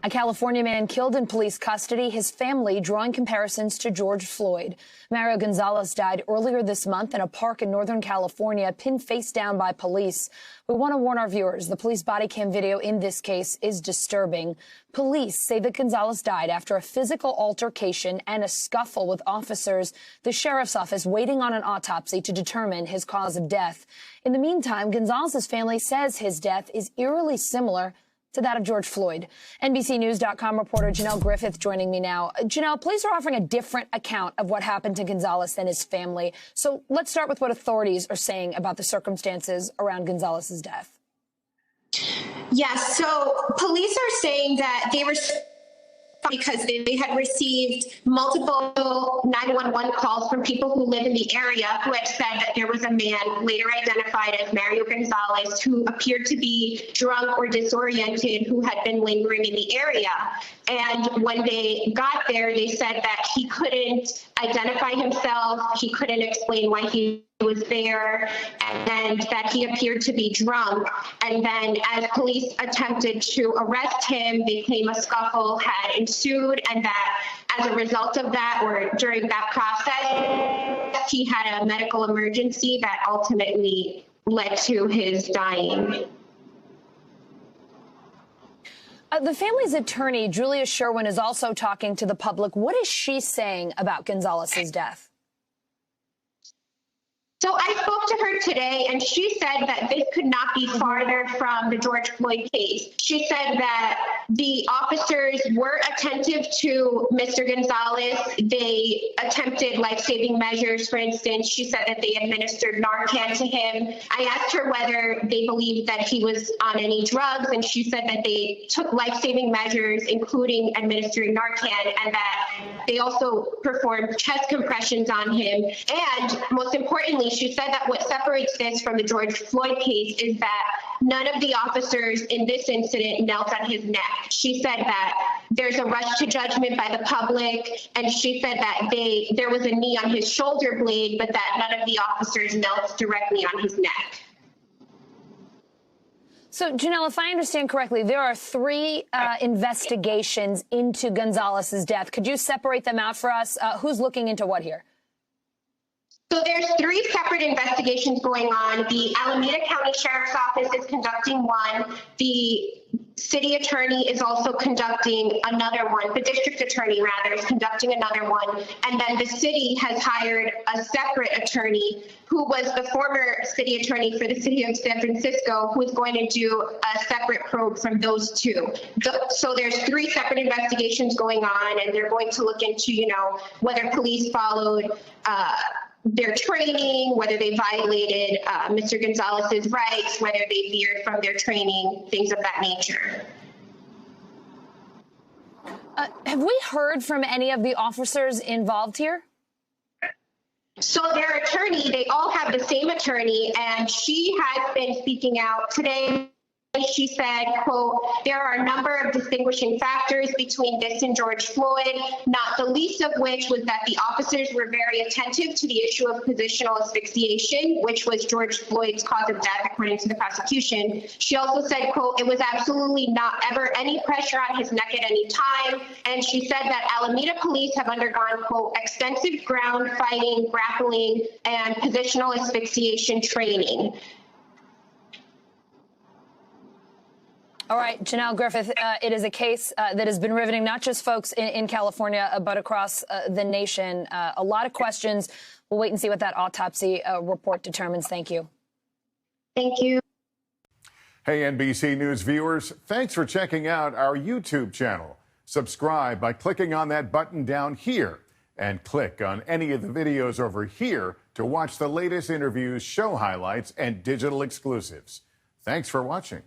A California man killed in police custody, his family drawing comparisons to George Floyd. Mario Gonzalez died earlier this month in a park in Northern California, pinned face down by police. We want to warn our viewers, the police body cam video in this case is disturbing. Police say that Gonzalez died after a physical altercation and a scuffle with officers. The sheriff's office waiting on an autopsy to determine his cause of death. In the meantime, Gonzalez's family says his death is eerily similar to that of George Floyd. NBCNews.com reporter Janelle Griffith joining me now. Janelle, police are offering a different account of what happened to Gonzalez than his family. So let's start with what authorities are saying about the circumstances around Gonzalez's death. Yes, so police are saying that they were because they had received multiple 911 calls from people who live in the area who had said that there was a man later identified as Mario Gonzalez who appeared to be drunk or disoriented who had been lingering in the area. And when they got there, they said that he couldn't identify himself, he couldn't explain why he was there, and that he appeared to be drunk. And then as police attempted to arrest him, they claim a scuffle had ensued, and that as a result of that, or during that process, he had a medical emergency that ultimately led to his dying. The family's attorney, Julia Sherwin, is also talking to the public. What is she saying about Gonzalez's death? So I spoke to her today, and she said that this could not be farther from the George Floyd case. She said that the officers were attentive to Mr. Gonzalez. They attempted life-saving measures. For instance, she said that they administered Narcan to him. I asked her whether they believed that he was on any drugs, and she said that they took life-saving measures, including administering Narcan, and that they also performed chest compressions on him. And most importantly, she said that what separates this from the George Floyd case is that none of the officers in this incident knelt on his neck. She said that there's a rush to judgment by the public, and she said that there was a knee on his shoulder blade, but that none of the officers knelt directly on his neck. So, Janelle, if I understand correctly, there are three investigations into Gonzalez's death. Could you separate them out for us? Who's looking into what here? So there's three separate investigations going on. The Alameda County Sheriff's Office is conducting one. The city attorney is also conducting another one. The district attorney, rather, is conducting another one. And then the city has hired a separate attorney who was the former city attorney for the city of San Francisco, who is going to do a separate probe from those two. So there's three separate investigations going on, and they're going to look into, whether police followed their training, whether they violated Mr. Gonzalez's rights, whether they veered from their training, things of that nature. Have we heard from any of the officers involved here? So their attorney, they all have the same attorney, and she has been speaking out today. She said, quote, there are a number of distinguishing factors between this and George Floyd, not the least of which was that the officers were very attentive to the issue of positional asphyxiation, which was George Floyd's cause of death, according to the prosecution. She also said, quote, it was absolutely not ever any pressure on his neck at any time. And she said that Alameda police have undergone, quote, extensive ground fighting, grappling, and positional asphyxiation training. All right, Janelle Griffith, it is a case that has been riveting not just folks in California, but across the nation. A lot of questions. We'll wait and see what that autopsy report determines. Thank you. Thank you. Hey, NBC News viewers, thanks for checking out our YouTube channel. Subscribe by clicking on that button down here and click on any of the videos over here to watch the latest interviews, show highlights, and digital exclusives. Thanks for watching.